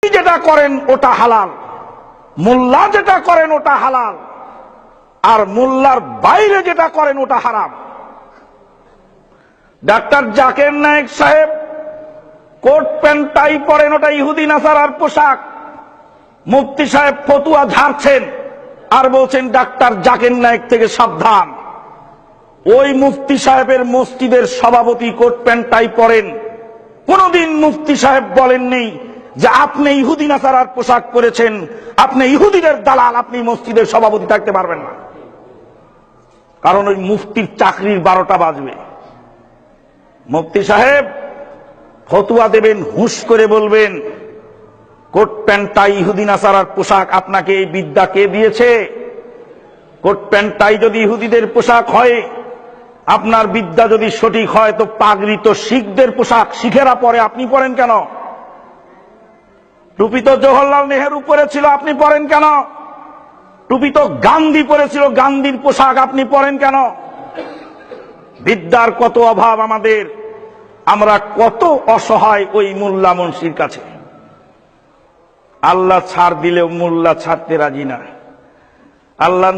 যেটা করেন ওটা হালাল, মোল্লা যেটা করেন ওটা হালাল, আর মোল্লার বাইরে যেটা করেন ওটা হারাম। ডাক্তার জাকির নায়েক সাহেব কোট প্যান্ট টাই পরেন, ওটা ইহুদি নাসারার পোশাক। মুফতি সাহেব ফতুয়া ঝাড়ছেন আর বলছেন ডাক্তার জাকির নায়েক থেকে সাবধান। ওই মুফতি সাহেবের মসজিদের সভাপতি কোট প্যান্ট টাই পরেন, কোনদিন মুফতি সাহেব বলেননি যে আপনি ইহুদি নাসারার পোশাক পরেছেন, আপনি ইহুদিদের দালাল, আপনি মসজিদের সভাপতি থাকতে পারবেন না। কারণ ওই মুফতির চাকরির 12টা বাজবে। মুফতি সাহেব ফতুয়া দেবেন, হুঁশ করে বলবেন কোট প্যান্ট টাই ইহুদি নাসারার পোশাক, আপনাকে এই বিদ্যা কে দিয়েছে? কোট প্যান্ট টাই যদি ইহুদিদের পোশাক হয়, আপনার বিদ্যা যদি সঠিক হয়, তো পাগড়ি তো শিখদের পোশাক, শিখেরা পরে, আপনি পরেন কেন? টুপি তো জওহরলাল নেহেরু পরেছিল, আপনি পরেন কেন? টুপি তো গান্ধী পরেছিল, গান্ধীর পোশাক, আপনি পরেন কেন? বিদ্যার কত অভাব আমাদের, আমরা কত অসহায় ওই মোল্লা মুন্সির কাছে। আল্লাহ ছাড় দিলেও মোল্লা ছাড়তে রাজি না। আল্লাহ